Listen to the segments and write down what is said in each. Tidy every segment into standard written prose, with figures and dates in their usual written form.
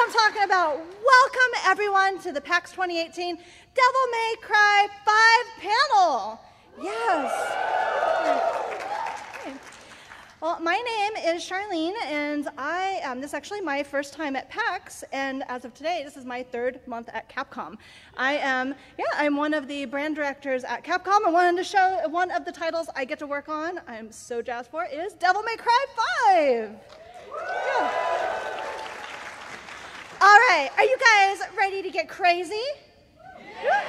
I'm talking about. Welcome, everyone, to the PAX 2018 Devil May Cry 5 panel. Yes. Well, my name is Charlene, and this is actually my first time at PAX, and as of today, this is my third month at Capcom. I'm one of the brand directors at Capcom, and wanted to show one of the titles I get to work on, I'm so jazzed for, is Devil May Cry 5. Yeah. All right, are you guys ready to get crazy? Yeah.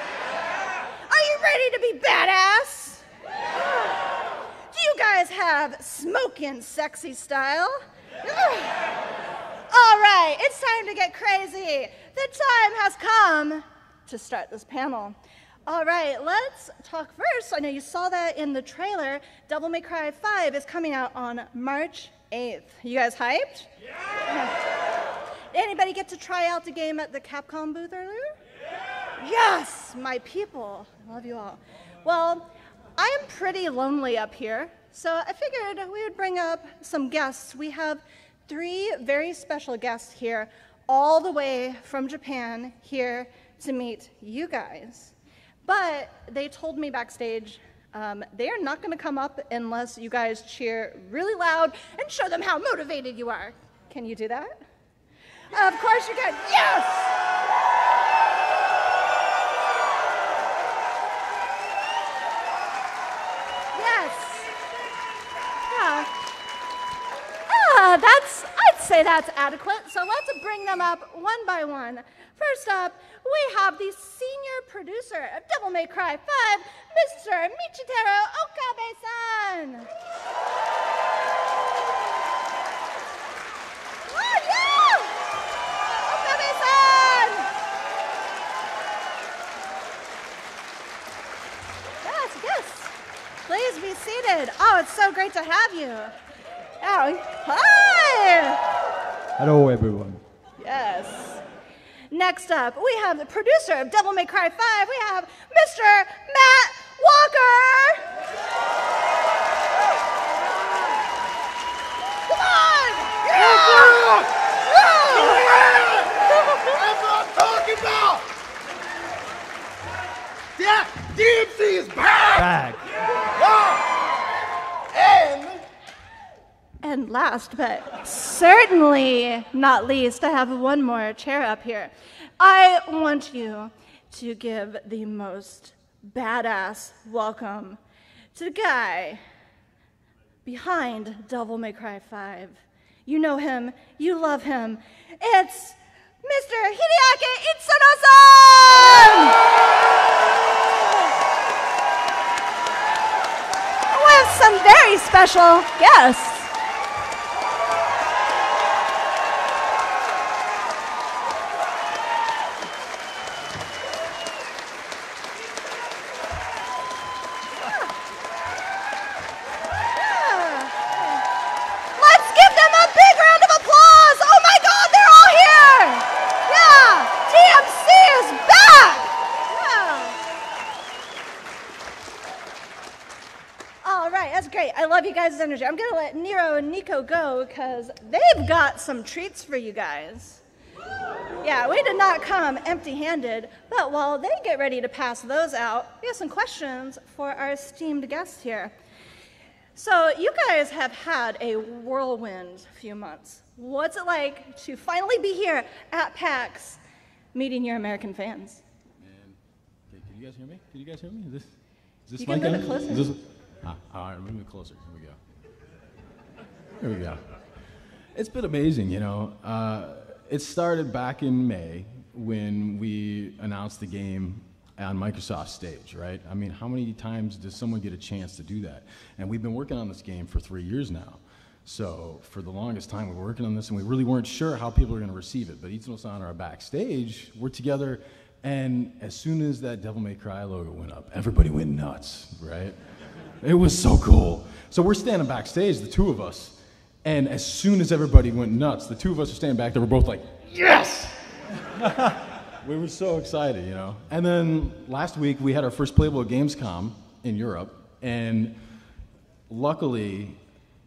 Are you ready to be badass? Yeah. Do you guys have smoking sexy style? All right, it's time to get crazy. The time has come to start this panel. All right, let's talk first. I know you saw that in the trailer. Devil May Cry 5 is coming out on March 8th. You guys hyped? Yeah! Anybody get to try out the game at the Capcom booth earlier? Yeah! Yes, my people. I love you all. Well, I am pretty lonely up here, so I figured we would bring up some guests. We have 3 very special guests here, all the way from Japan, here to meet you guys. But they told me backstage they are not going to come up unless you guys cheer really loud and show them how motivated you are. Can you do that? Of course you can. Yes! I'd say that's adequate, so let's bring them up one by one. First up, we have the senior producer of Devil May Cry 5, Mr. Michiteru Okabe-san. Oh, yeah! Okabe-san! Yes. Please be seated. Oh, it's so great to have you. Oh, hi! Hello, everyone. Yes. Next up, we have the producer of Devil May Cry 5. We have Mr. Matt Walker. Come on! Yeah! That's what I'm talking about! Yeah, DMC is back! And last but certainly not least, I have one more chair up here. I want you to give the most badass welcome to the guy behind Devil May Cry 5. You know him, you love him. It's Mr. Hideaki Itsuno-san! With some very special guests. You guys' energy. I'm gonna let Nero and Nico go because they've got some treats for you guys. Yeah, we did not come empty-handed, but while they get ready to pass those out, we have some questions for our esteemed guests here. So you guys have had a whirlwind few months. What's it like to finally be here at PAX meeting your American fans? Can you guys hear me? Can you guys hear me? Is this you can move it closer. All right, move it closer. Here we go. It's been amazing, you know. It started back in May when we announced the game on Microsoft's stage, right? I mean, how many times does someone get a chance to do that? And we've been working on this game for 3 years now. So for the longest time, we were working on this, and we really weren't sure how people are going to receive it. But Itsuno-san and I are backstage. We're together, and as soon as that Devil May Cry logo went up, everybody went nuts, right? It was so cool. So we're standing backstage, the 2 of us, and as soon as everybody went nuts, the 2 of us are standing back there, we're both like, yes! We were so excited, you know. And then last week, we had our first playable at Gamescom in Europe, and luckily,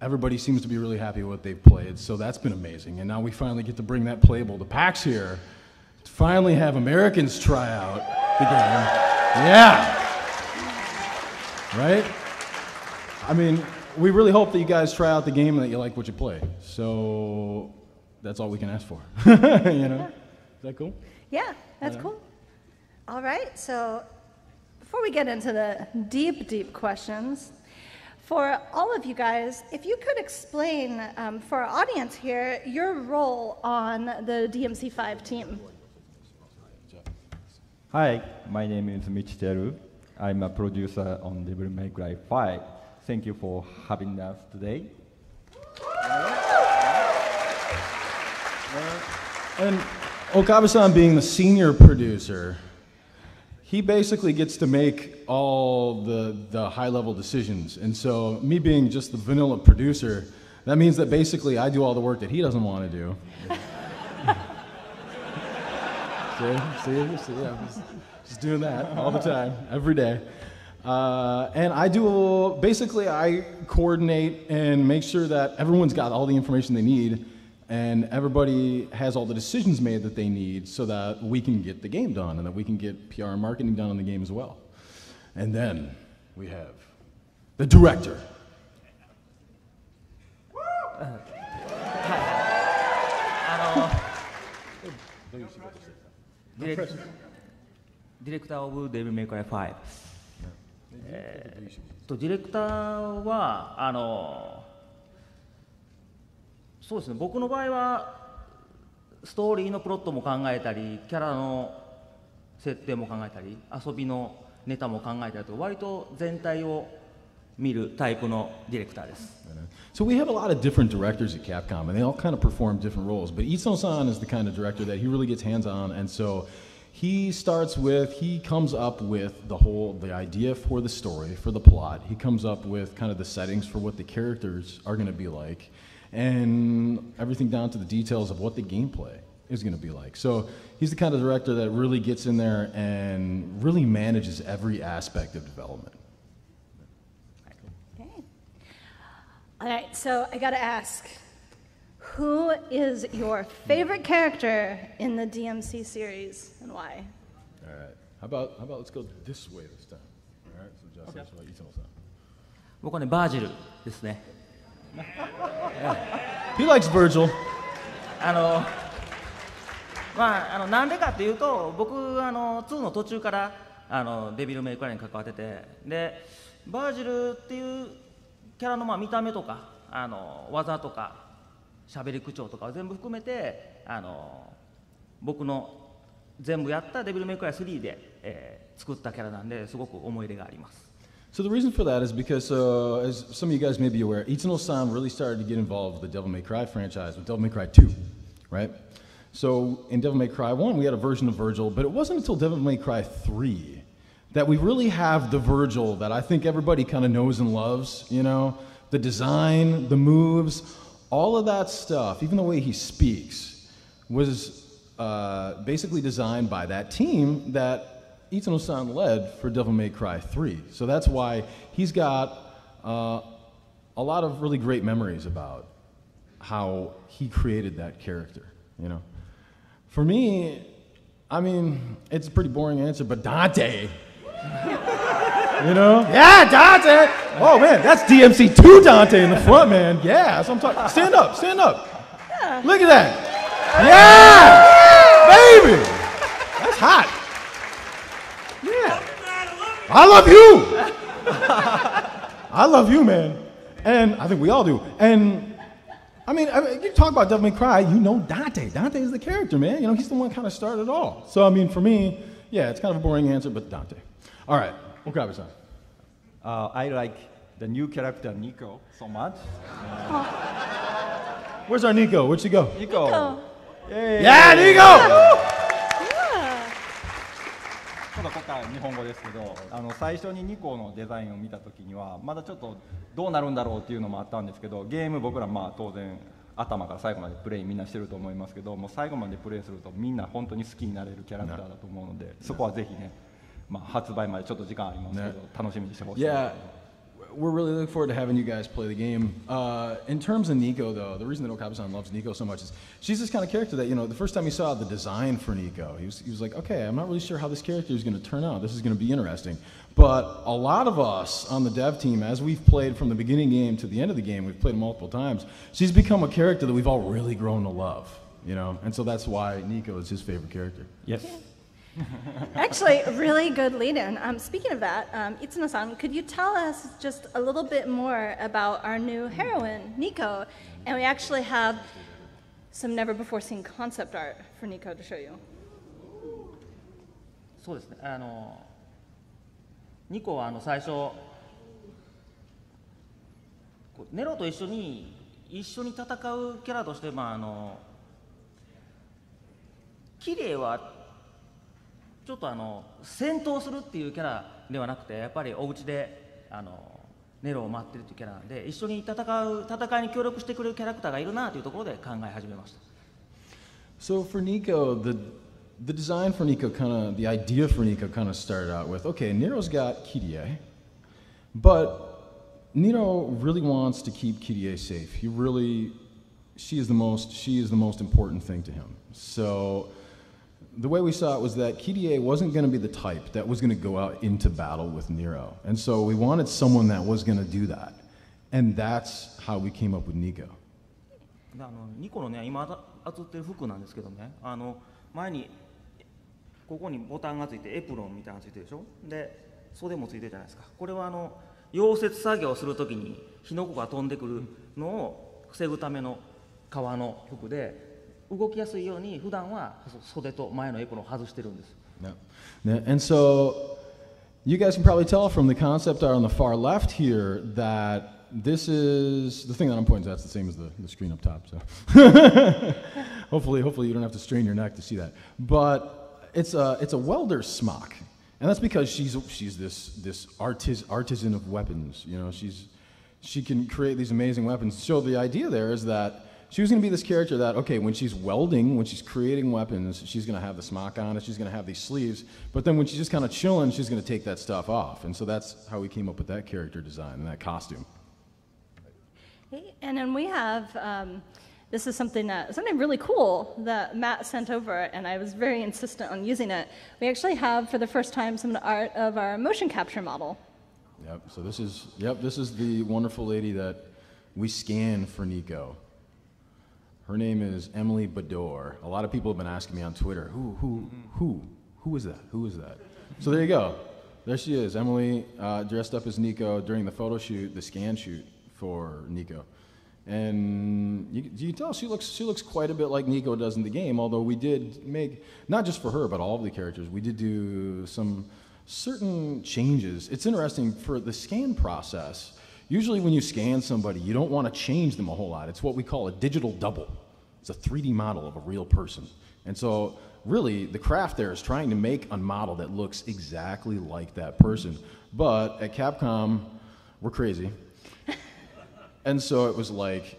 everybody seems to be really happy with what they've played, so that's been amazing. And now we finally get to bring that playable to PAX here, to finally have Americans try out the game. Yeah! Right? I mean, we really hope that you guys try out the game and that you like what you play. So that's all we can ask for. You know? Is that cool? Yeah, that's cool. All right, so before we get into the deep, deep questions, for all of you guys, if you could explain for our audience here your role on the DMC5 team. Hi, my name is Mitch Teru. I'm a producer on Devil May Cry 5. Thank you for having us today. And Okabe-san being the senior producer, he basically gets to make all the high-level decisions. And so me being just the vanilla producer, that means that basically I do all the work that he doesn't want to do. see, I'm just doing that all the time, every day. And I do, basically I coordinate and make sure that everyone's got all the information they need and everybody has all the decisions made that they need so that we can get the game done and that we can get PR and marketing done on the game as well. And then we have the director. ディレクターオブデビルメイクライ5。ディレクターはそうですね、僕の場合はストーリーのプロットも考えたり、キャラの設定も考えたり、遊びのネタも考えたりと、割と全体を見るタイプのディレクターです。So we have a lot of different directors at Capcom, and they all kind of perform different roles. But Itsuno-san is the kind of director that he really gets hands-on, and so he comes up with the idea for the story, for the plot. He comes up with kind of the settings for what the characters are going to be like, and everything down to the details of what the gameplay is going to be like. So he's the kind of director that really gets in there and really manages every aspect of development. All right, so I gotta ask, who is your favorite character in the DMC series and why? All right, how about let's go this way this time. All right, so Justin, okay. Itsuno-san. 僕はね、バージルですね。He likes Virgil. なんでかっていうと、僕2の途中からデビルメイクライに関わってて、でバージルっていうキャラの見た目とか技とか喋り口調とかを全部含めて僕の全部やったデビルメイクライ3で、作ったキャラなんですごく思い入れがあります。So the reason for that is because, as some of you guys may be aware, Itsuno-san really started to get involved with the Devil May Cry franchise with Devil May Cry 2, right? So in Devil May Cry 1, we had a version of Virgil, but it wasn't until Devil May Cry 3 that we really have the Virgil that I think everybody kind of knows and loves, you know? The design, the moves, all of that stuff, even the way he speaks, was basically designed by that team that Itsuno-san led for Devil May Cry 3. So that's why he's got a lot of really great memories about how he created that character, you know? For me, I mean, it's a pretty boring answer, but Dante. You know? Yeah, Dante! Oh man, that's DMC2 Dante in the front, man. Yeah, that's what I'm talking. Stand up, stand up. Yeah. Look at that. Yeah! Baby! That's hot. Yeah. I love you! I love you, man. And I think we all do. And I mean, you talk about Devil May Cry, you know Dante. Dante is the character, man. You know, he's the one kind of started it all. So I mean, for me, yeah, it's kind of a boring answer, but Dante. All right, Okabe-san. I like the new character Nico so much. Where's our Nico? Where'd she go? Nico. Yeah, Nico! 今回日本語ですけど、最初にニコのデザインを見たときにはまだちょっとどうなるんだろうっていうのもあったんですけど、ゲーム僕ら当然頭から最後までプレイみんなしてると思いますけど、もう最後までプレイするとみんな本当に好きになれるキャラクターだと思うので、そこはぜひね、発売までちょっと時間ありますけど、楽しみにしてほしい。Yeah, we're really looking forward to having you guys play the game. In terms of Nico, though, the reason that Okabe-san loves Nico so much is she's this kind of character that, the first time he saw the design for Nico, he was like, okay, I'm not really sure how this character is going to turn out. This is going to be interesting. But a lot of us on the dev team, as we've played from the beginning game to the end of the game, we've played multiple times, she's become a character that we've all really grown to love, And so that's why Nico is his favorite character. Yes. Actually, really good lead-in. Speaking of that, Itsuno-san, could you tell us just a little bit more about our new heroine, Nico? And we actually have some never-before-seen concept art for Nico to show you. そうですね。ニコは最初ネロと一緒に戦うキャラとして、綺麗はちょっと戦闘するっていうキャラではなくて、やっぱりお家でネロを待ってるっていうキャラなんで、一緒に戦いに協力してくれるキャラクターがいるなというところで考え始めました。So for Nico, the design for Nico the idea for Nico kind of started out with, okay, Nero's got Kirie, but Nero really wants to keep Kirie safe. She is the most important thing to him. So the way we saw it was that Kirie wasn't going to be the type that was going to go out into battle with Nero. And so we wanted someone that was going to do that. And that's how we came up with Nico. ニコのね、今扱ってる服なんですけどね、前にここにボタンがついてエプロンみたいなのがついてるでしょ。で、袖もついてるじゃないですか。これは溶接作業をするときに火の粉が飛んでくるのを防ぐための革の服で、動きやすいように普段は袖と前のエプロンを外してるんです。And so you guys can probably tell from the concept art on the far left here that this is the thing that I'm pointing to. That's the same as the screen up top. So hopefully you don't have to strain your neck to see that. But it's a welder's smock, and that's because she's this artisan of weapons. She can create these amazing weapons. So the idea there is that she was going to be this character that, okay, when she's welding, when she's creating weapons, she's going to have the smock on it, she's going to have these sleeves, but then when she's just kind of chilling, she's going to take that stuff off. And so that's how we came up with that character design and that costume. And then we have, this is something really cool that Matt sent over, and I was very insistent on using it. We actually have, for the first time, some of the art of our motion capture model. Yep, so this is the wonderful lady that we scan for Nico. Her name is Emily Bador. A lot of people have been asking me on Twitter, who is that? Who is that? So there you go. There she is, Emily, dressed up as Nico during the photo shoot, the scan shoot for Nico. And you can tell she looks quite a bit like Nico does in the game, although we did make, not just for her, but all of the characters, we did do some certain changes. It's interesting for the scan process. Usually when you scan somebody, you don't want to change them a whole lot. It's what we call a digital double. It's a 3D model of a real person. And so really the craft there is trying to make a model that looks exactly like that person. But at Capcom, we're crazy. And so it was like,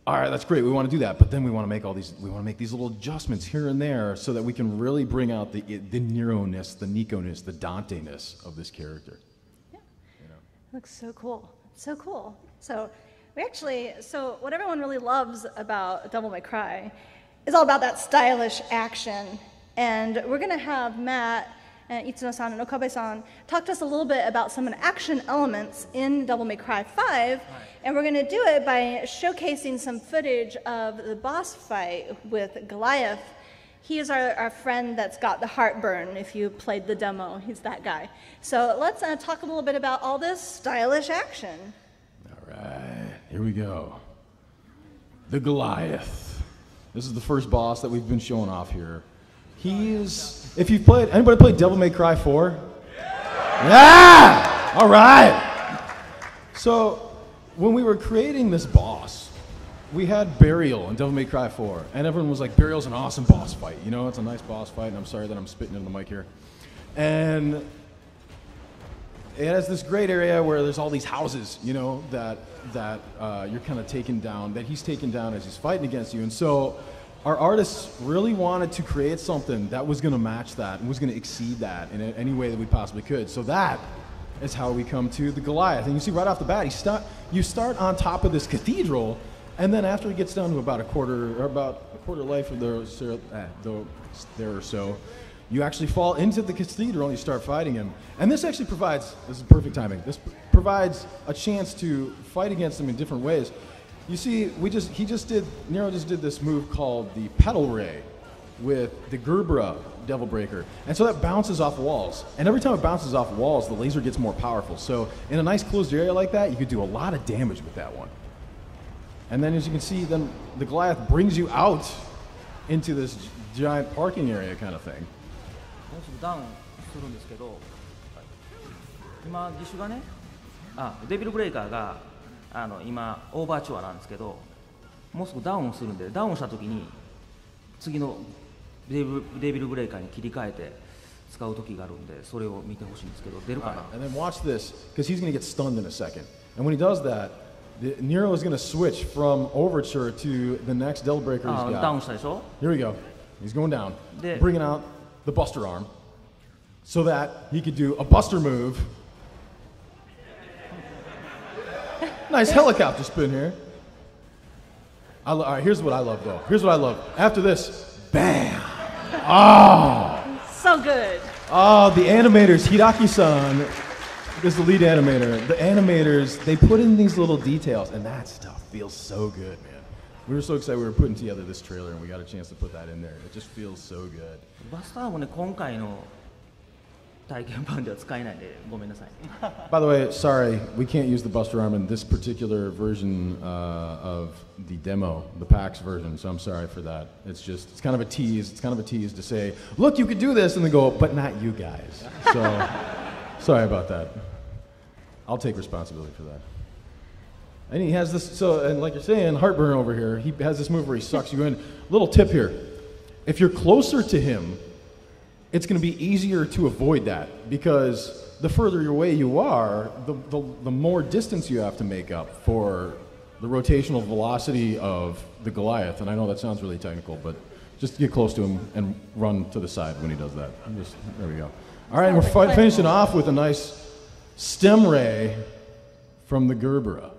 all right, that's great, we want to do that, but then we want to make these little adjustments here and there so that we can really bring out the Nero-ness, the Nico-ness, the Dante-ness of this character. Yeah. Looks so cool. So cool. So what everyone really loves about Devil May Cry is all about that stylish action. And we're going to have Matt and Itsuno-san and Okabe-san talk to us a little bit about some of the action elements in Devil May Cry 5. And we're going to do it by showcasing some footage of the boss fight with Goliath. He is our friend that's got the heartburn. If you played the demo, he's that guy. So let's talk a little bit about all this stylish action. All right, here we go. The Goliath. This is the first boss that we've been showing off here. If you've played, anybody played Devil May Cry 4? Yeah! All right. So when we were creating this boss, we had Burial in Devil May Cry 4, and everyone was like, Burial's an awesome boss fight. It's a nice boss fight, and I'm sorry that I'm spitting into the mic here. And it has this great area where there's all these houses, that you're kind of taken down, that he's taken down as he's fighting against you. And so our artists really wanted to create something that was going to match that and was going to exceed that in any way that we possibly could. So that is how we come to the Goliath. And you see right off the bat, you start on top of this cathedral, and then after it gets down to about a quarter life of there or so, you actually fall into the cathedral and you start fighting him. And this actually provides, this is perfect timing, this provides a chance to fight against him in different ways. You see, Nero just did this move called the Petal Ray with the Gerbera Devil Breaker. And so that bounces off walls. And every time it bounces off walls, the laser gets more powerful. So in a nice closed area like that, you could do a lot of damage with that one. And then as you can see, then the Goliath brings you out into this giant parking area kind of thing. もうすぐダウンするんですけど、今義手がね、デビルブレイカーが今オーバーチュアなんですけど、もうすぐダウンするんで、ダウンした時に次のデビルブレイカーに切り替えて使う時があるんで、それを見てほしいんですけど、出るかな。And then watch this, because he's going to get stunned in a second. And when he does that, Nero is going to switch from Overture to the next Devil Breaker he's got. ダウンしたでしょ。 Here we go. He's going down, bringing out the Buster Arm, so that he could do a Buster move. Nice helicopter spin here. All right, here's what I love, though. Here's what I love. After this, bam! Oh! So good. Oh, the animators, Hiraki-san is the lead animator. The animators, they put in these little details, and that stuff feels so good, man. We were so excited we were putting together this trailer, and we got a chance to put that in there. It just feels so good. バスターもね、今回の体験版では使えないんでごめんなさい。 By the way, sorry, we can't use the Buster Arm in this particular version of the demo, the PAX version, so I'm sorry for that. It's kind of a tease. It's kind of a tease to say, look, you could do this, and then go, but not you guys. So, sorry about that. I'll take responsibility for that. And he has this, and like you're saying, Heartburn over here, he has this move where he sucks you in. Little tip here. If you're closer to him, it's going to be easier to avoid that, because the further away you are, the more distance you have to make up for the rotational velocity of the Goliath. And I know that sounds really technical, but just get close to him and run to the side when he does that. There we go. All right, we're finishing off with a nice stem ray from the Gerbera.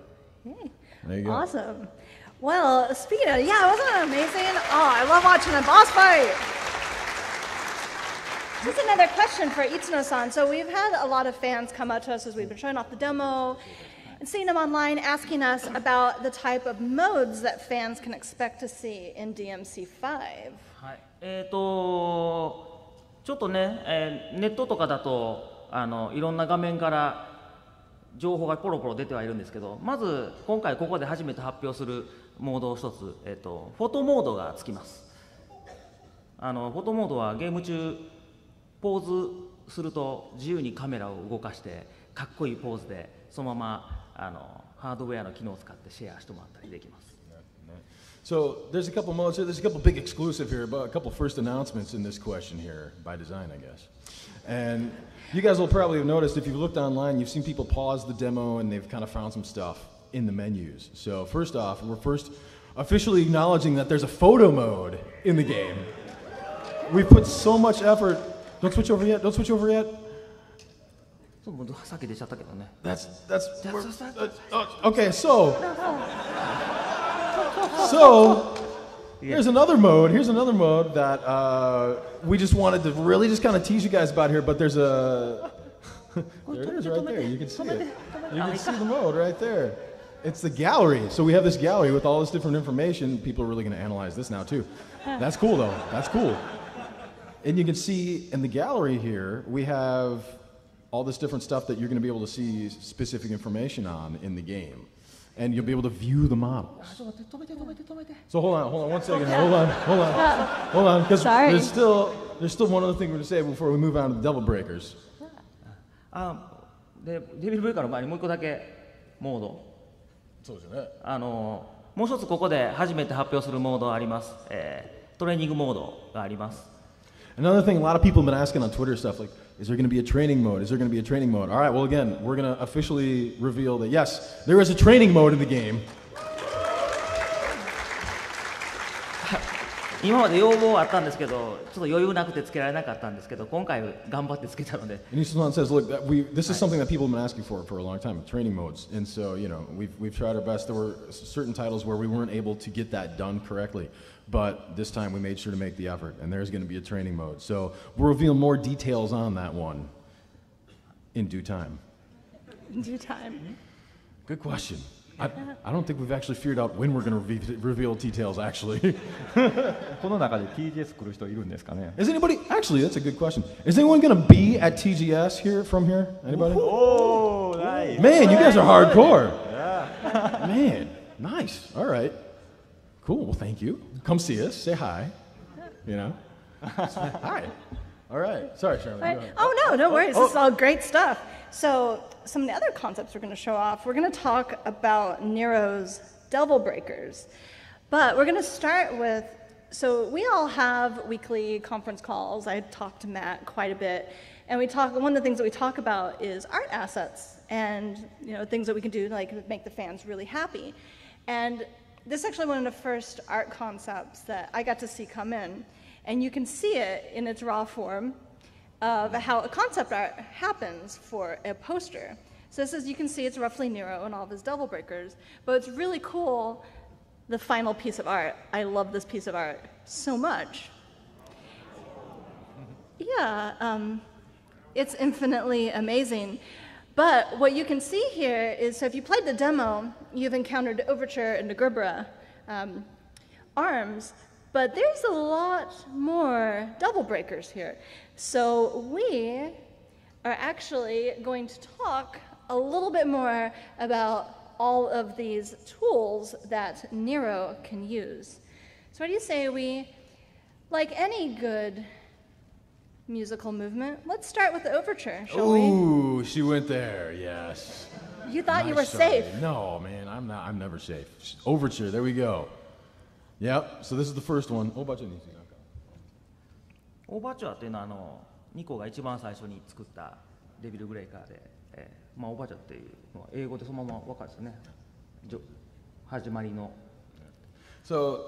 There you go. Awesome. Well, speaking of, wasn't that amazing? Oh, I love watching a boss fight. Just another question for Itsuno-san. So we've had a lot of fans come up to us as we've been showing off the demo and seeing them online, asking us about the type of modes that fans can expect to see in DMC5. はい、ちょっとね、ネットとかだといろんな画面から情報がポロポロ出てはいるんですけど、まず今回ここで初めて発表するモードを一つ、フォトモードがつきます。フォトモードはゲーム中ポーズすると自由にカメラを動かしてかっこいいポーズでそのままハードウェアの機能を使ってシェアしてもらったりできます。So there's a couple modes here. There's a couple big exclusive here, but a couple first announcements in this question here by design, I guess. And you guys will probably have noticed if you've looked online, you've seen people pause the demo and they've kind of found some stuff in the menus. So first off, we're first officially acknowledging that there's a photo mode in the game. We've put so much effort. Don't switch over yet. Don't switch over yet. もうさっき出ちゃったけどね。Okay, so here's another mode. Here's another mode that we just wanted to really just kind of tease you guys about here. But there's a there it is right there. You can see it. You can see the mode right there. It's the gallery. So we have this gallery with all this different information. People are really going to analyze this now too. That's cool though. That's cool. And you can see in the gallery here we have all this different stuff that you're going to be able to see specific information on in the game. And you'll be able to view the models. So hold on 1 second. Hold on, because there's still one other thing we're going to say before we move on to the Devil Breakers. でデビルブレイカーの前にもう一個だけモード。そうですよね。もう一つここで初めて発表するモードがあります。トレーニングモードがあります。Another thing, a lot of people have been asking on Twitter stuff like, is there going to be a training mode? Is there going to be a training mode? All right, well, again, we're going to officially reveal that, yes, there is a training mode in the game. 今まで要望あったんですけど、ちょっと余裕なくてつけられなかったんですけど、今回頑張ってつけたので。And Nissan says, look, this is something that people have been asking for a long time, training modes. And so, we've tried our best. There were certain titles where we weren't able to get that done correctly. But this time we made sure to make the effort, and there's going to be a training mode. So we'll reveal more details on that one in due time. In due time. Good question. I don't think we've actually figured out when we're going to reveal details, actually. この中で TGS 来る人いるんですかね。 Is anybody, actually, that's a good question. Is anyone going to be at TGS from here? Anybody? Oh, nice. Man, you guys are hardcore. Man, nice. All right. Cool, well, thank you. Come see us, say hi. Hi. All right. Sorry, Charlie. Right. Oh, no worries. This is all great stuff. So some of the other concepts we're going to show off, we're going to talk about Nero's Devil Breakers. But we're going to start with, so we all have weekly conference calls. I talk to Matt quite a bit. And one of the things that we talk about is art assets and things that we can do to make the fans really happy. And this is actually one of the first art concepts that I got to see come in. And you can see it in its raw form of how a concept art happens for a poster. So this is, you can see it's roughly Nero and all of his Devil Breakers, but it's really cool, the final piece of art. I love this piece of art so much. Yeah, it's infinitely amazing. But what you can see here is, so if you played the demo, you've encountered the Overture and the Gerbera arms, but there's a lot more Devil Breakers here. So we are actually going to talk a little bit more about all of these tools that Nero can use. So what do you say we, like any good musical movement, let's start with the Overture, shall we? Ooh, she went there, yes. You thought you were Nice, Charlie. safe. No, man, I'm never safe. Overture, there we go. Yep, so this is the first one. Oh, about you, Nisi. オーバーチュアっていうのはニコが一番最初に作ったデビルブレイカーで、オーバーチュアっていうのは英語でそのまま分かるんですよね。始まりの。So,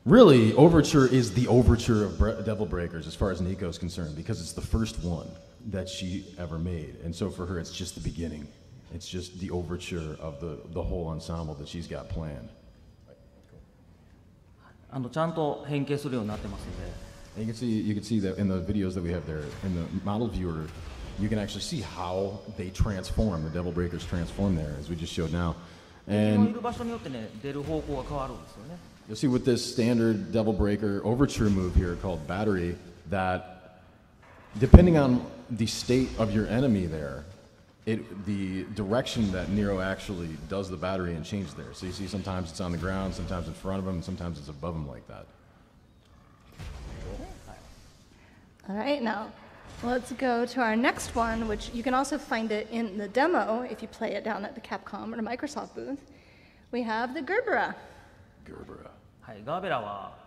really, Overture is the overture of Devil Breakers as far as Nico is concerned, because it's the first one that she ever made. And so for her, it's just the beginning. It's just the overture of the whole ensemble that she's got planned. ちゃんと変形するようになってますので。And you can see that in the videos that we have there, in the model viewer, you can actually see how they transform, the Devil Breakers transform there, as we just showed now. And you'll see with this standard Devil Breaker overture move here called Battery, that depending on the state of your enemy there, the direction that Nero actually does the battery and changes there. So you see sometimes it's on the ground, sometimes in front of him, and sometimes it's above him like that. All right, now let's go to our next one, which you can also find it in the demo if you play it down at the Capcom or the Microsoft booth. We have the Gerbera. Gerbera. はい、ガーベラは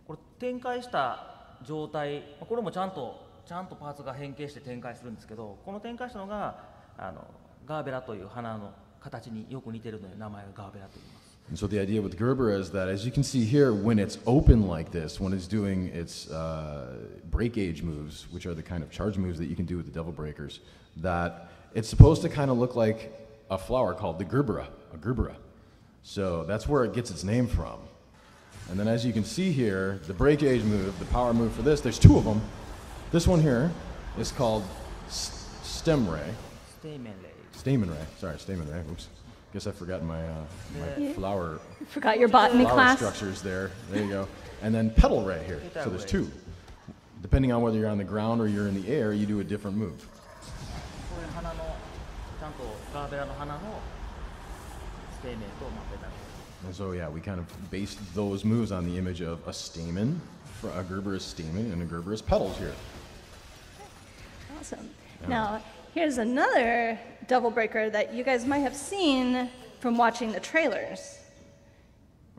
これ展開した状態、これもちゃんとパーツが変形して展開するんですけど、この展開したのがガーベラという花の形によく似てるので名前がガーベラと言います。And so the idea with Gerbera is that, as you can see here, when it's open like this, when it's doing its break gauge moves, which are the kind of charge moves that you can do with the Devil Breakers, that it's supposed to kind of look like a flower called the Gerbera, a Gerbera. So that's where it gets its name from. And then as you can see here, the break gauge move, the power move for this, there's two of them. This one here is called Stem Ray. Stamen Ray. Sorry, Stamen Ray. Oops. Guess I forgot my flower. Forgot your botany flower class. Structures there. There you go. And then Petal Ray here. So there's two. Depending on whether you're on the ground or you're in the air, you do a different move. And so yeah, we kind of based those moves on the image of a stamen, for a Gerbera's stamen, and a Gerbera's petals here. Awesome. Now, here's another Devil Breaker that you guys might have seen from watching the trailers.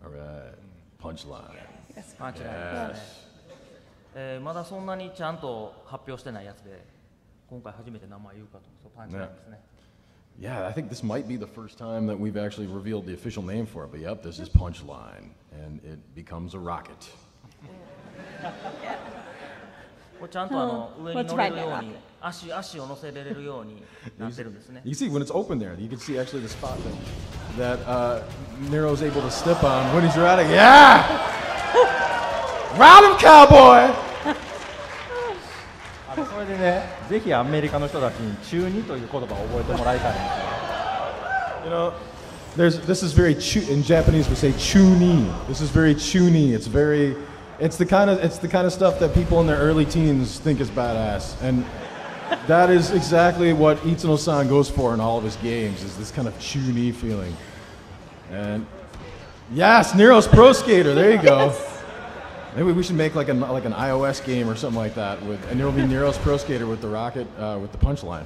All right, Punchline. Yes. Yes. まだそんなにちゃんと発表してないやつで、今回初めて名前言うかと、そうパンチなんですね。Yeah, I think this might be the first time that we've actually revealed the official name for it. But yep, this is Punchline, and it becomes a rocket. これちゃんと上に乗れるように足を乗せれるようになってるんですね。You see, when it's open there, you can see actually the spot that Nero's able to step on when he's riding. Yeah! Ride him, cowboy! それでね、ぜひアメリカの人たちに中2という言葉を覚えてもらいたいんですよ。You know, this is very in Japanese we say chuni. This is very chuni. It's the kind of stuff that people in their early teens think is badass, and that is exactly what Itsuno-san goes for in all of his games. Is this kind of chuni feeling? And yes, Nero's Pro Skater. There you go. Yes. Maybe we should make like an iOS game or something like that, and there'll be Nero's Pro Skater with the rocket with the punchline.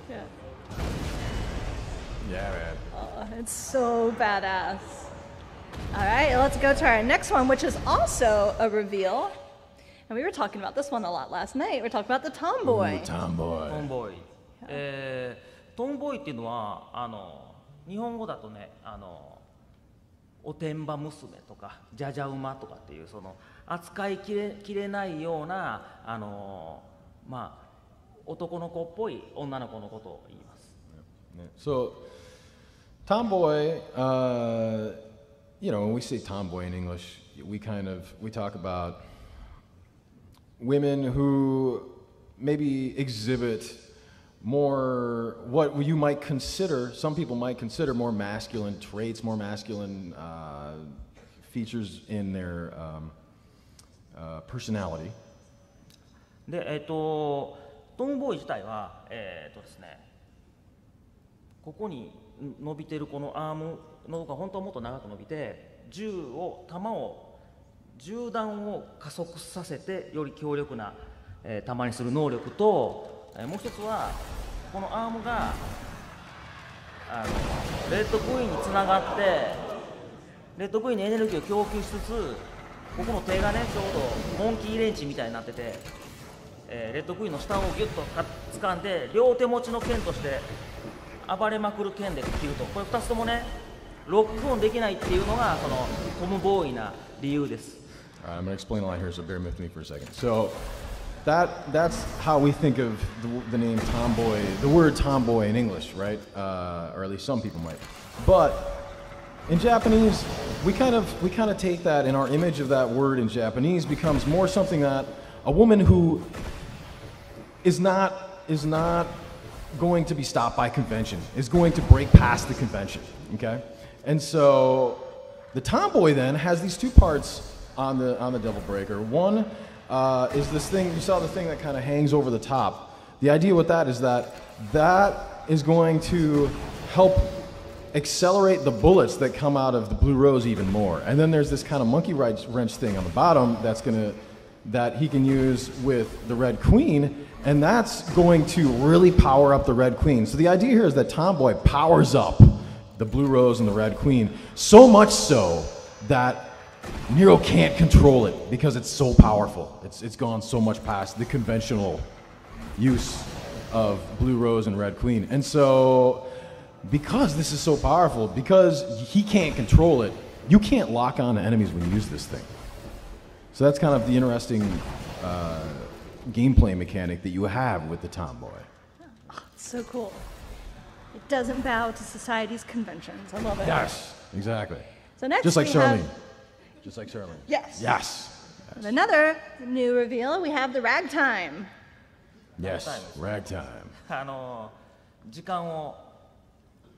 Yeah. Yeah, man. Oh, it's so badass. All right, let's go to our next one, which is also a reveal. And we were talking about this one a lot last night. We're talking about the Tomboy. Ooh, Tomboy. トンボーイ、トンボーイっていうのは日本語だとねおてんば娘とかじゃじゃ馬とかっていうその扱いきれないようなまあ男の子っぽい女の子のことを言います。So, tomboy, you know, when we say tomboy in English, we talk about women who maybe exhibit more what you might consider, some people might consider more masculine traits, more masculine features in their personality. で、トムボーイ自体はですね、ここに伸びてるこのアームのが本当はもっと長く伸びて銃弾を加速させてより強力な、弾にする能力と、もう一つはこのアームがレッドクイーンにつながってレッドクイーンにエネルギーを供給しつつここの手がねちょうどモンキーレンチみたいになってて、レッドクイーンの下をギュッと掴んで両手持ちの剣として暴れまくる剣で切るとこれ2つともねロックオンできないっていうのがそのトムボーイな理由です。I'm going to explain a lot here, so bear with me for a second. So that's how we think of the name tomboy, the word tomboy in English, right? Or at least some people might. But in Japanese, we kind of take that, and our image of that word in Japanese becomes more something that a woman who is not going to be stopped by convention, is going to break past the convention, okay? And so the tomboy then has these two parts on the Devil Breaker. One is this thing, you saw the thing that kind of hangs over the top. The idea with that is that is going to help accelerate the bullets that come out of the Blue Rose even more. And then there's this kind of monkey wrench thing on the bottom that he can use with the Red Queen, and that's going to really power up the Red Queen. So the idea here is that Tomboy powers up the Blue Rose and the Red Queen, so much so that Nero can't control it because it's so powerful. It's gone so much past the conventional use of Blue Rose and Red Queen. And so because this is so powerful, because he can't control it, you can't lock on to enemies when you use this thing. So that's kind of the interesting gameplay mechanic that you have with the Tomboy. Oh, it's so cool. It doesn't bow to society's conventions. I love it. Yes, exactly. So next Just like we Charlene. have- Just like Charlene. Yes. Yes. And another new reveal, we have the ragtime. Yes. Ragtime. 時間を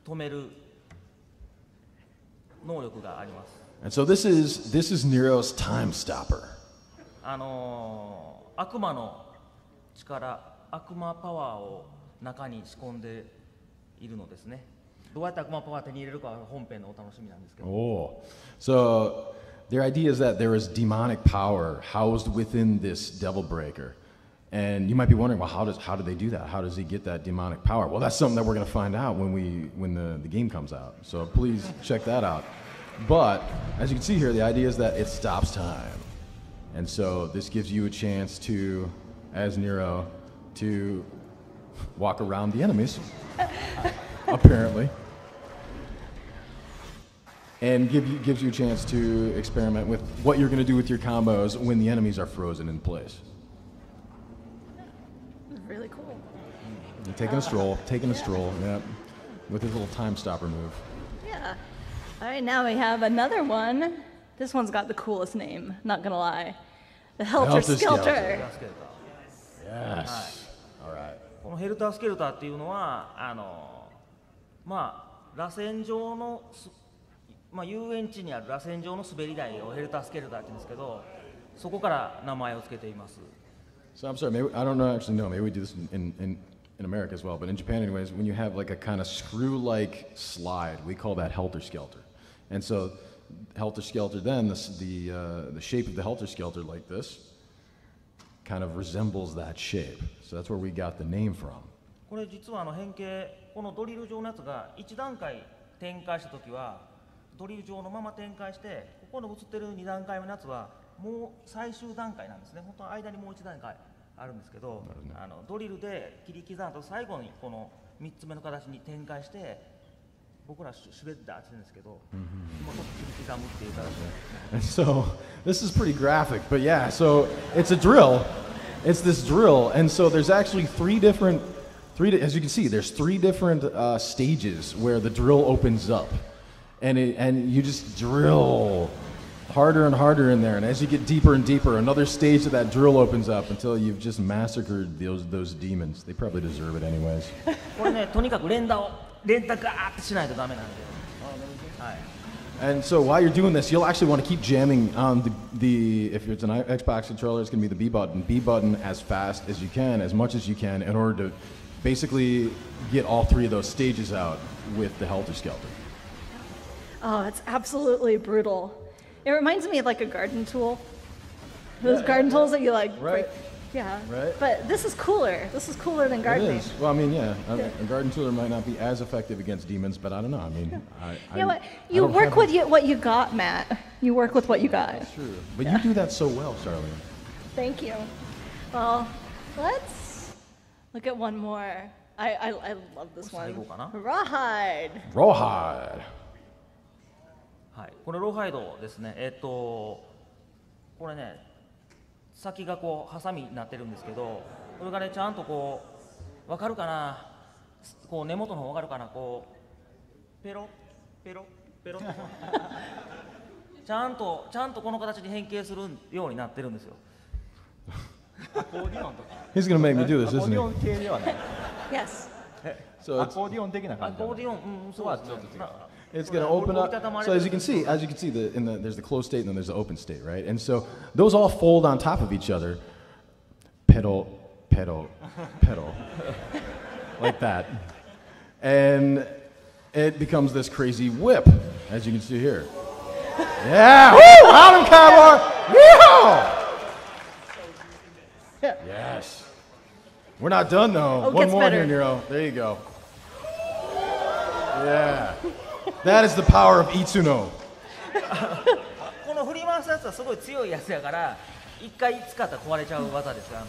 止める能力があります。 And so this is Nero's time stopper. 悪魔の力、悪魔パワーを中に仕込んでいるのですね。どうやって悪魔パワーを手に入れるかは本編のお楽しみなんですけど。 Oh. So their idea is that there is demonic power housed within this Devil Breaker. And you might be wondering, well, how do they do that? How does he get that demonic power? Well, that's something that we're going to find out when the game comes out. So please check that out. But as you can see here, the idea is that it stops time. And so this gives you a chance to, as Nero, to walk around the enemies apparently. And gives you a chance to experiment with what you're going to do with your combos when the enemies are frozen in place. Really cool. You're taking a stroll, yeah, with his little time stopper move. Yeah. All right, now we have another one. This one's got the coolest name, not gonna lie. The Helter Skelter. Yes. All right. このヘルタースケルターっていうのはまあ螺旋状の遊園地にある螺旋状の滑り台をヘルタースケルターって言うんですけど、そこから名前を付けています。 So I'm sorry, maybe, I don't know, actually know, maybe we do this in America as well, but in Japan anyways, when you have like a kind of screw-like slide, we call that Helter Skelter. And so Helter Skelter then, the shape of the Helter Skelter like this kind of resembles that shape. So that's where we got the name from. これ実は変形、このドリル状のやつが1段階展開したときはドリル状のまま展開して、ここの映ってる2段階目のやつはもう最終段階なんですね。本当は間にもう1段階あるんですけど、ドリルで切り刻んだと最後にこの3つ目の形に展開して、僕らシュレッダーって言うんですけど、もうちょっと切り刻むっていう形で。And so this is pretty graphic, but yeah, so it's a drill. It's this drill, and so there's actually as you can see, there's 3 different stages where the drill opens up, and you just drill harder and harder in there, and as you get deeper and deeper, another stage of that drill opens up until you've just massacred those demons. They probably deserve it anyways. これね、とにかく連打ガーってしないとダメなんで。はい。 And so while you're doing this, you'll actually want to keep jamming on if it's an Xbox controller, it's going to be the B button as fast as you can, as much as you can, in order to basically get all 3 of those stages out with the Helter Skelter. Oh, it's absolutely brutal. It reminds me of like a garden tool. Those garden tools that you like. Right. Yeah. Right. But this is cooler. This is cooler than gardening. It is. Well, I mean, yeah, a garden tooler might not be as effective against demons, but I don't know. I mean, You know what? You work with what you got, Matt. You work with what you got. That's true. But you do that so well, Charlene. Thank you. Well, let's look at one more. I love this one. Rawhide. Rawhide. はい、これローハイドですね。これね、先がこうハサミになってるんですけど、これがねちゃんとこうわかるかな、こう根元の方わかるかな、こうペロペロペロちゃんとこの形に変形するようになってるんですよ。アコーディオンとか。He's gonna make me do this, アコー isn't ディオ he? ン系ではない。 Yes. So アコーディオン的なア感じ。コーディオン、そうですね。 it's going to open up. So as you can see, there's the closed state and then there's the open state, right? And so those all fold on top of each other. Pedal, pedal, pedal, like that, and it becomes this crazy whip, as you can see here. Yeah, woo! On him, cowboy! Yeah. Yes. We're not done though. Oh, One gets more better. here, Nero. There you go. Yeah. That is the power of Itsuno. この振り回すやつはすごい強いやつやから、一回使ったら壊れちゃう技ですよ。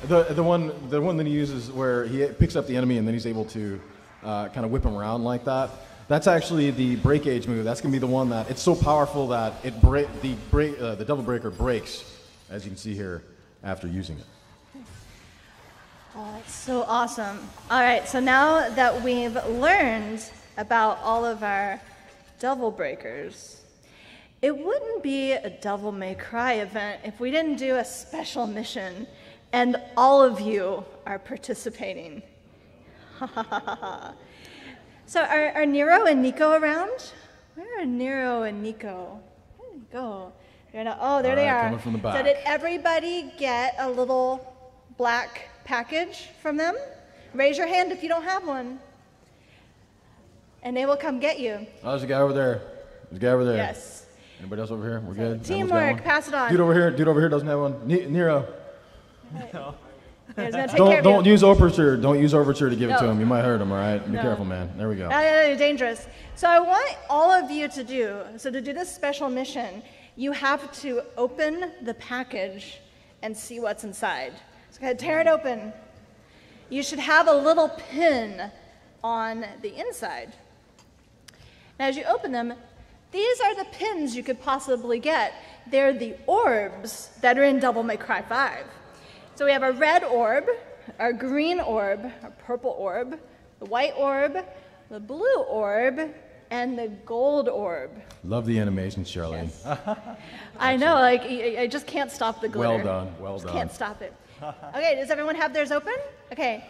The one that he uses where he picks up the enemy and then he's able to kind of whip him around like that. That's actually the break age move. That's gonna be the one that it's so powerful that the double breaker breaks, as you can see here, after using it. Oh, that's so awesome. All right, so now that we've learned about all of our devil breakers, it wouldn't be a Devil May Cry event if we didn't do a special mission and all of you are participating. So are Nero and Nico around? Where are Nero and Nico? There you go. Oh, there they are. Coming from the back. So did everybody get a little black package from them? Raise your hand if you don't have one. And they will come get you. Oh, there's a guy over there. There's a guy over there. Yes. Anybody else over here? We're good. Teamwork, pass it on. Dude over here doesn't have one. Nero. No. Here's gonna take care of Don't you. use overture. Don't use overture to give it to No. him. You might hurt him. All right. Be No. careful, man. There we go. Dangerous. So I want all of you to do this special mission, you have to open the package and see what's inside. So go ahead, tear it open. You should have a little pin on the inside. Now, as you open them, these are the pins you could possibly get. They're the orbs that are in Devil May Cry 5. So we have a red orb, our green orb, our purple orb, the white orb, the blue orb, and the gold orb. Love the animation, Charlene. Yes. I know, like, I just can't stop the glitter. Well done, well done. Can't stop it. Okay, does everyone have theirs open? Okay.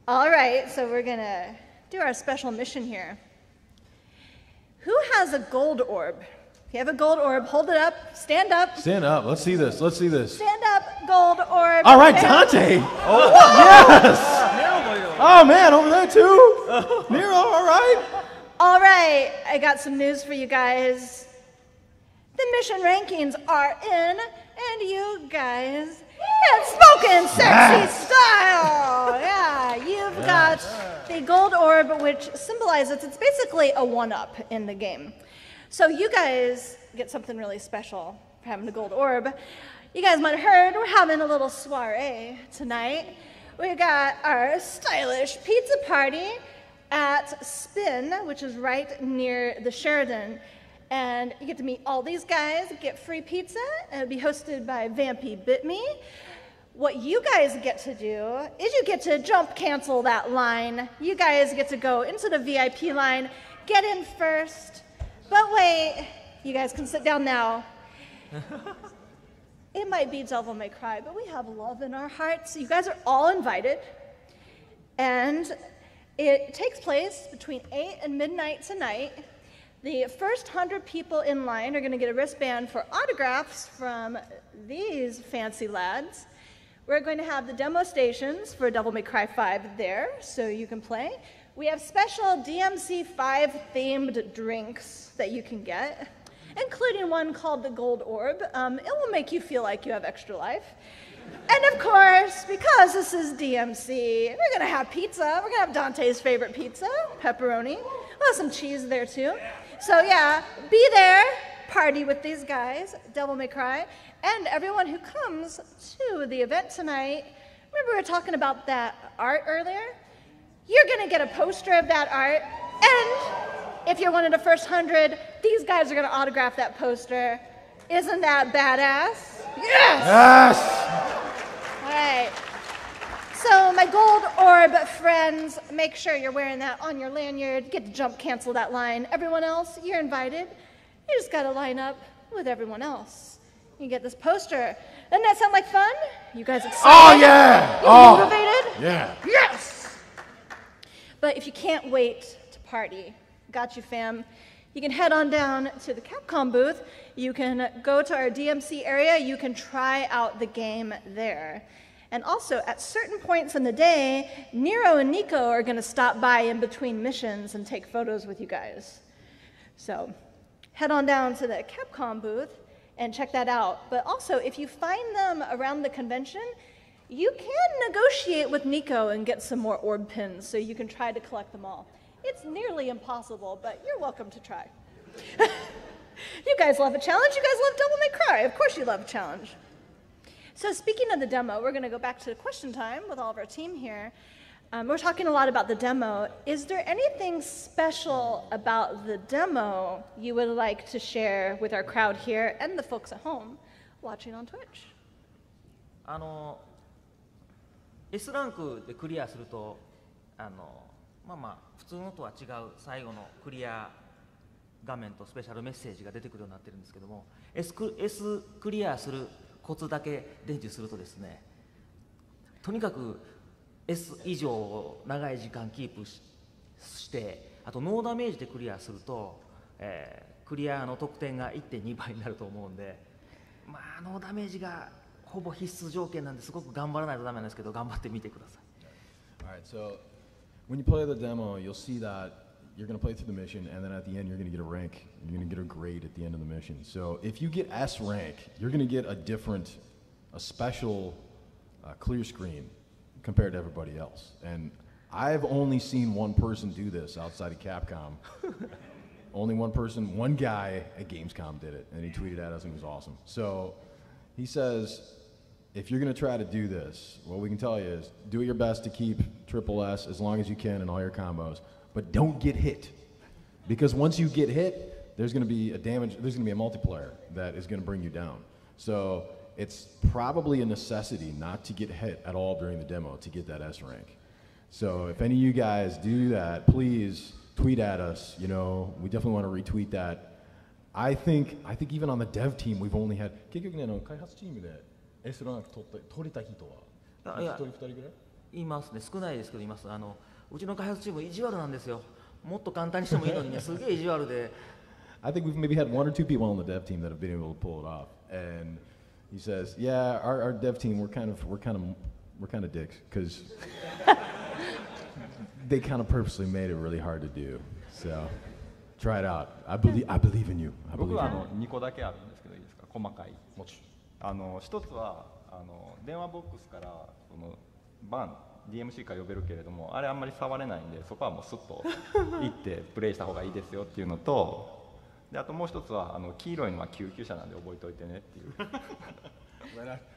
All right, so we're gonna do our special mission here. Who has a gold orb? If you have a gold orb, hold it up, stand up. Stand up, let's see this, let's see this. Stand up, gold orb. All right, Dante. Oh, yes. Oh man, over there too. Nero, all right. All right, I got some news for you guys. The mission rankings are in, and you guys have spoken sexy style. Yeah, you've got the gold orb, which symbolizes it's basically a one-up in the game. So you guys get something really special for having a gold orb. You guys might have heard we're having a little soiree tonight. We got our stylish pizza party at Spin, which is right near the Sheridan. And you get to meet all these guys, get free pizza, and it'll be hosted by Vampy Bitme. What you guys get to do is you get to jump cancel that line. You guys get to go into the VIP line, get in first. But wait, you guys can sit down now. It might be Devil May Cry, but we have love in our hearts. You guys are all invited. And it takes place between 8 and midnight tonight. The first 100 people in line are going to get a wristband for autographs from these fancy lads. We're going to have the demo stations for Devil May Cry 5 there, so you can play. We have special DMC5 themed drinks that you can get, including one called the Gold Orb. It will make you feel like you have extra life. And of course, because this is DMC, we're going to have pizza. We're going to have Dante's favorite pizza, pepperoni. We'll have some cheese there too. So yeah, be there, party with these guys, Devil May Cry, and everyone who comes to the event tonight. Remember we were talking about that art earlier? You're going to get a poster of that art, and if you're one of the first 100, these guys are going to autograph that poster. Isn't that badass? Yes! Yes! All right. So my gold orb friends, make sure you're wearing that on your lanyard. Get to jump cancel that line. Everyone else, you're invited. You just got to line up with everyone else. You get this poster. Doesn't that sound like fun? You guys excited? Oh, yeah! You motivated? Yeah. Yes! But if you can't wait to party, got you, fam. You can head on down to the Capcom booth. You can go to our DMC area. You can try out the game there. And also, at certain points in the day, Nero and Nico are going to stop by in between missions and take photos with you guys. So head on down to the Capcom booth and check that out. But also, if you find them around the convention, you can negotiate with Nico and get some more orb pins so you can try to collect them all. It's nearly impossible, but you're welcome to try. You guys love a challenge. You guys love Devil May Cry. Of course you love a challenge. So speaking of the demo, we're going to go back to question time with all of our team here. We're talking a lot about the demo. Is there anything special about the demo you would like to share with our crowd here and the folks at home watching on Twitch? S ランクでクリアすると普通のとは違う最後のクリア画面とスペシャルメッセージが出てくるようになってるんですけども、 S クリアするコツだけ伝授するとですね、とにかく S 以上長い時間キープして、あとノーダメージでクリアすると、クリアの得点が 1.2 倍になると思うんで、ノーダメージがほぼ必須条件なんですごく頑張らないとダメなんですけど、頑張ってみてください。 All right, so when you play the demo, you'll see that you're going to play through the mission, and then at the end, you're going to get a rank. You're going to get a grade at the end of the mission. So if you get S rank, you're going to get a special clear screen compared to everybody else. And I've only seen one person do this outside of Capcom. Only one person, one guy at Gamescom did it, and he tweeted at us, and it was awesome. So he says, if you're going to try to do this, what we can tell you is do your best to keep triple S as long as you can in all your combos, but don't get hit. Because once you get hit, there's going to be a multiplier that is going to bring you down. So it's probably a necessity not to get hit at all during the demo to get that S rank. So if any of you guys do that, please tweet at us. You know, we definitely want to retweet that. I think even on the dev team, we've only had 結局ね、開発チームで S ランク取れた人は1人2人ぐらい？いますね。少ないですけどいます。うちの開発チーム意地悪なんですよ。もっと簡単にしてもいいのにね、すげえ意地悪で。I think we've maybe had 1 or 2 people on the dev team that have been able to pull it off. And he says, "Yeah, our dev team we're kind of dicks because they kind of purposely made it really hard to do. So try it out. I believe in you. I believe in you." 僕は2個だけあるんですけどいいですか？細かい。一つは電話ボックスからそのバン DMC から呼べるけれども、あれあんまり触れないんで、そこはもうスッと行ってプレイした方がいいですよっていうのと、であともう一つは黄色いのは救急車なんで覚えておいてねっていう。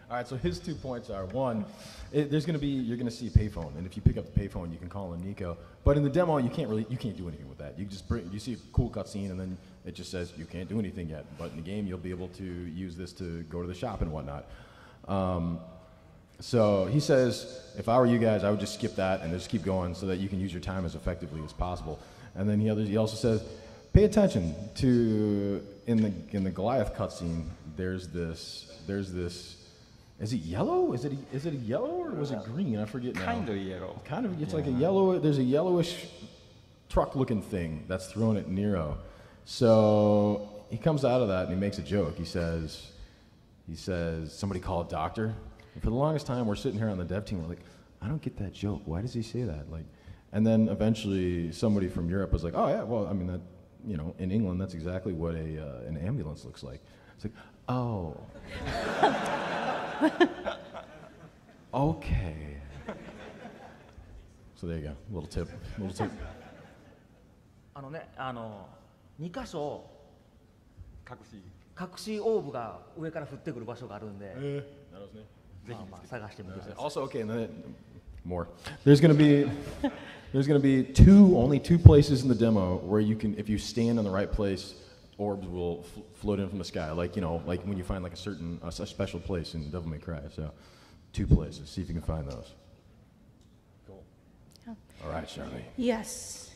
All right, so his 2 points are one, you're going to see a payphone, and if you pick up the payphone, you can call in Nico. But in the demo, you can't do anything with that. You see a cool cutscene, and then it just says you can't do anything yet. But in the game, you'll be able to use this to go to the shop and whatnot. So he says, if I were you guys, I would just skip that and just keep going so that you can use your time as effectively as possible. And then he also says, pay attention to in the Goliath cutscene. There's this. Is it yellow? Is it a yellow or was it green? I forget now. Kind of yellow. It's like a yellow. There's a yellowish truck-looking thing that's thrown at Nero. So he comes out of that and he makes a joke. He says, somebody call a doctor. And for the longest time, we're sitting here on the dev team. We're like, I don't get that joke. Why does he say that? And then eventually somebody from Europe was like, oh yeah, well, I mean that, in England, that's exactly what an ambulance looks like. It's like, oh. Okay. So there you go. Little tip. 2箇所隠しオーブが上から降ってくる場所があるんで、探してみてください。Also, okay, and then more. There's going to be only two places in the demo where you can, if you stand in the right place, orbs will float in from the sky, like when you find like a special place in Devil May Cry. So 2 places. See if you can find those. Cool. Yeah. All right, Charlie. Yes,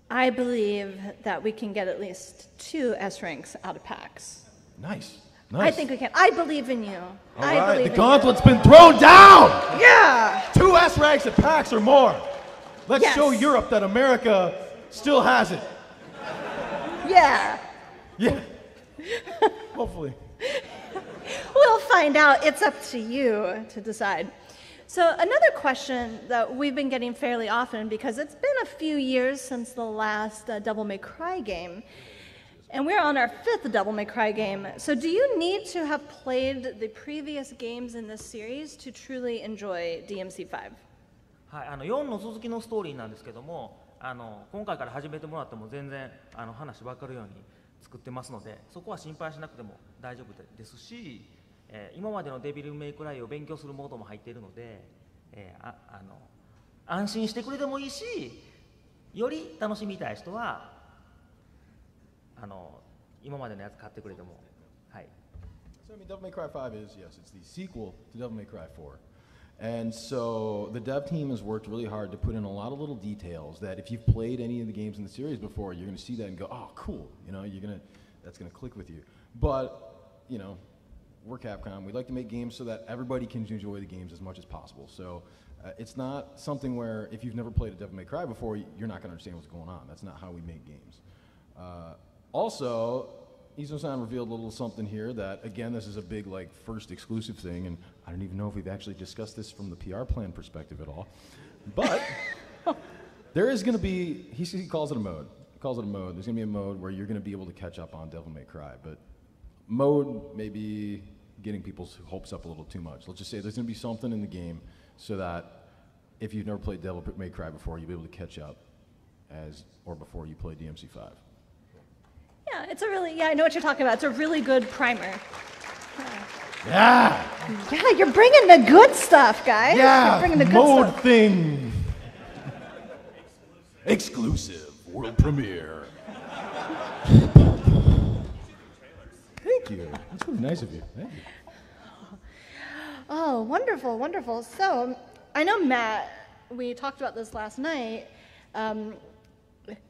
I believe that we can get at least 2 S ranks out of PAX. Nice. I think we can. I believe in you. All right, the gauntlet's been thrown down. Yeah. 2 S ranks at PAX or more. Let's show Europe that America still has it. Yeah. Yeah. Hopefully. We'll find out. It's up to you to decide. So another question that we've been getting fairly often, because it's been a few years since the last Devil May Cry game, and we're on our 5th Devil May Cry game. So do you need to have played the previous games in this series to truly enjoy DMC5? はい、4の続きのストーリーなんですけども、今回から始めてもらっても全然話分かるように作ってますので、そこは心配しなくても大丈夫ですし、今までのデビルメイクライを勉強するモードも入っているので、安心してくれてもいいし、より楽しみたい人は今までのやつ買ってくれても、はい。So I mean, Devil May Cry 5 is, yes, it's the sequel to Devil May Cry 4. And so the dev team has worked really hard to put in a lot of little details that if you've played any of the games in the series before, you're going to see that and go, oh, cool. That's going to click with you. But, we're Capcom. We like to make games so that everybody can enjoy the games as much as possible. So it's not something where if you've never played a Devil May Cry before, you're not going to understand what's going on. That's not how we make games. Also, Izo-san revealed a little something here that, again, this is a big, first exclusive thing, and I don't even know if we've actually discussed this from the PR plan perspective at all. But there is going to be, he calls it a mode. There's going to be a mode where you're going to be able to catch up on Devil May Cry, but mode may be getting people's hopes up a little too much. Let's just say there's going to be something in the game so that if you've never played Devil May Cry before, you'll be able to catch up before you play DMC5. Yeah, I know what you're talking about. It's a really good primer. Yeah. Yeah, you're bringing the good stuff, guys. Yeah, you're bringing the good mode stuff. thing. Exclusive world premiere. Thank you. That's really nice of you. Thank you. Oh, wonderful, wonderful. So, I know, Matt, we talked about this last night.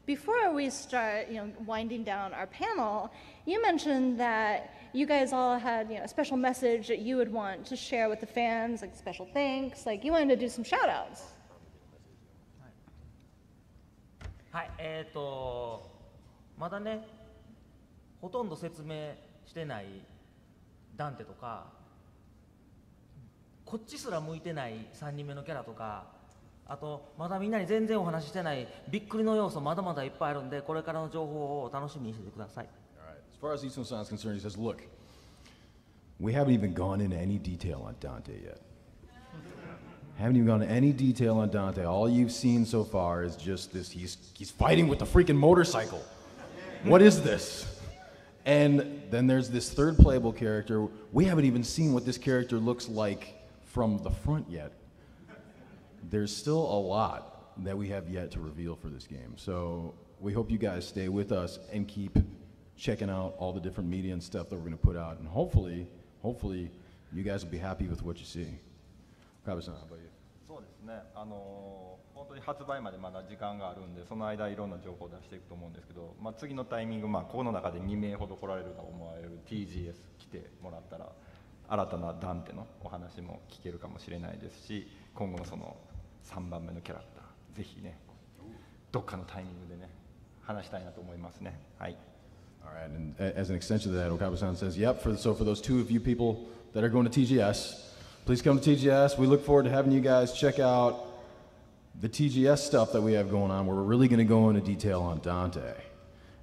Before we start, winding down our panel, you mentioned that you guys all had, a special message that you would want to share with the fans, like special thanks, like you wanted to do some shout outs. はい、まだね、ほとんど説明してないダンテとか、こっちすら向いてない3人目のキャラとか、あとまだみんなに全然お話ししてないびっくりの要素まだまだいっぱいあるんで、これからの情報を楽しみにしててください。As far as Isun-san is concerned, he says, look, we haven't even gone into any detail on Dante yet. Haven't even gone into any detail on Dante. All you've seen so far is just this, he's fighting with the freaking motorcycle. What is this? And then there's this third playable character. We haven't even seen what this character looks like from the front yet. There's still a lot that we have yet to reveal for this game. So we hope you guys stay with us and keep checking out all the different media and stuff that we're going to put out. And hopefully, you guys will be happy with what you see. Kabe-san, how about you? そうですね、本当に発売までまだ時間があるんで、その間いろんな情報を出していくと思うんですけど、次のタイミング、ここの中で2名ほど来られると思われる TGS 来てもらったら、新たなダンテのお話も聞けるかもしれないですし、今後のその3番目のキャラクター、ぜひね、どっかのタイミングでね、話したいなと思いますね。はい。All right, and as an extension to that, Okabe-san says, yep, so for those two of you people that are going to TGS, please come to TGS. We look forward to having you guys check out the TGS stuff that we have going on, where we're really going to go into detail on Dante.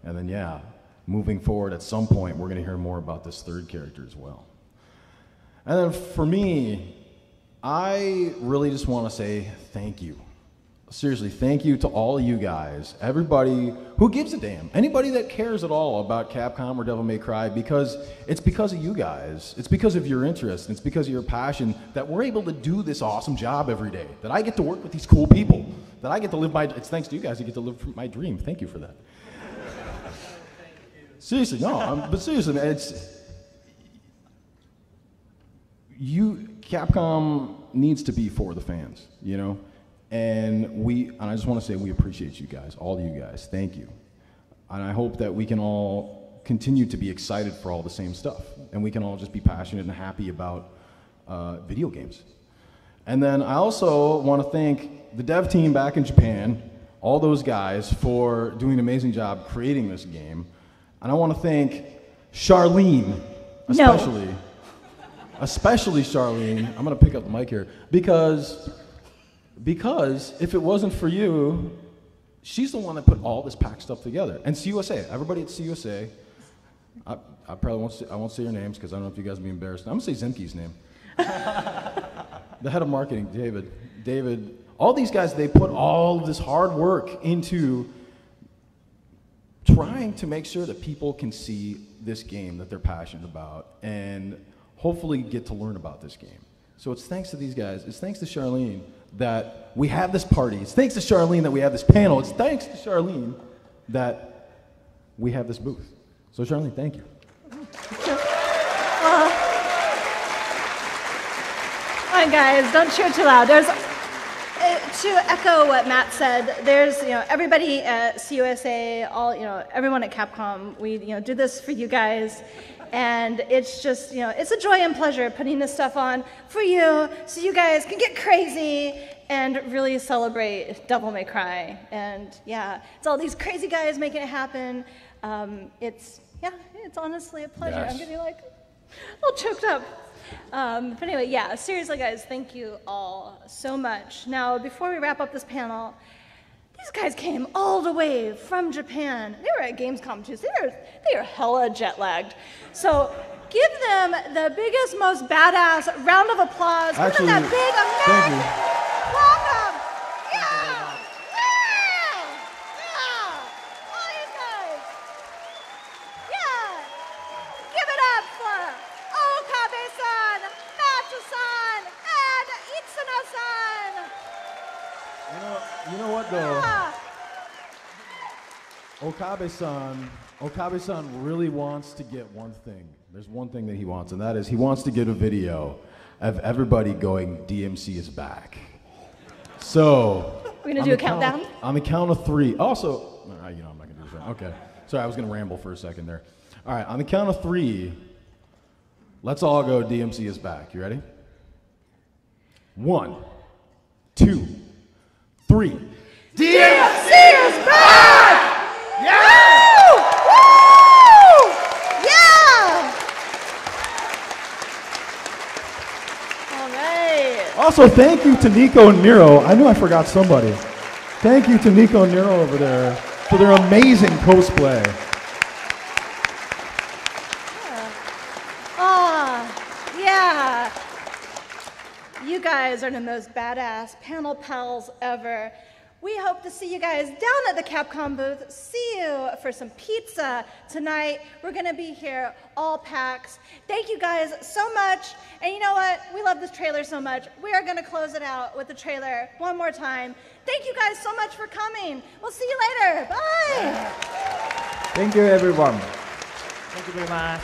And then, yeah, moving forward at some point, we're going to hear more about this third character as well. And then for me, I really just want to say thank you. Seriously, thank you to all of you guys, everybody who gives a damn, anybody that cares at all about Capcom or Devil May Cry, because it's because of you guys. It's because of your interest. It's because of your passion that we're able to do this awesome job every day, that I get to work with these cool people, that I get to live my, it's thanks to you guys I get to live my dream. Thank you for that. Seriously, no, but seriously, man, Capcom needs to be for the fans, And I just want to say we appreciate you guys, all of you guys. Thank you. And I hope that we can all continue to be excited for all the same stuff. And we can all just be passionate and happy about video games. And then I also want to thank the dev team back in Japan, all those guys, for doing an amazing job creating this game. And I want to thank Charlene, especially Charlene. I'm going to pick up the mic here, because if it wasn't for you, she's the one that put all this PAX stuff together. And CUSA, everybody at CUSA, I probably won't say your names because I don't know if you guys will be embarrassed. I'm going to say Zemke's name. The head of marketing, David, all these guys, they put all of this hard work into trying to make sure that people can see this game that they're passionate about and hopefully get to learn about this game. So it's thanks to these guys, it's thanks to Charlene that we have this party. It's thanks to Charlene that we have this panel. It's thanks to Charlene that we have this booth. So Charlene, thank you. All right, guys, don't cheer too loud. There's, to echo what Matt said, there's, everybody at CUSA, all, everyone at Capcom, we, do this for you guys. And it's just, it's a joy and pleasure putting this stuff on for you so you guys can get crazy and really celebrate Devil May Cry. And yeah, it's all these crazy guys making it happen. It's honestly a pleasure. Yes. I'm getting all choked up. But anyway, yeah, seriously guys, thank you all so much. Now, before we wrap up this panel, these guys came all the way from Japan. They were at Gamescom too, so they are hella jet lagged. So give them the biggest, most badass round of applause. Give them that big, amazing welcome. Yeah! All these guys. Yeah! Give it up for Okabe-san, Matt though. Okabe-san really wants to get one thing. There's one thing that he wants, and that is he wants to get a video of everybody going, DMC is back. So, we're gonna do a countdown? On the count of 3. Also, I'm not gonna do this. Okay. Sorry, I was gonna ramble for a second there. All right, on the count of 3, let's all go, DMC is back. You ready? 1, 2, 3. DMC is back! Yeah! Woo! Woo! Yeah! All right. Also, thank you to Nico and Nero. I knew I forgot somebody. Thank you to Nico and Nero over there for their amazing cosplay. Yeah. You guys are the most badass panel pals ever. We hope to see you guys down at the Capcom booth. See you for some pizza tonight. We're going to be here all PAX. Thank you guys so much. And you know what? We love this trailer so much. We are going to close it out with the trailer one more time. Thank you guys so much for coming. We'll see you later. Bye. Thank you, everyone. Thank you very much.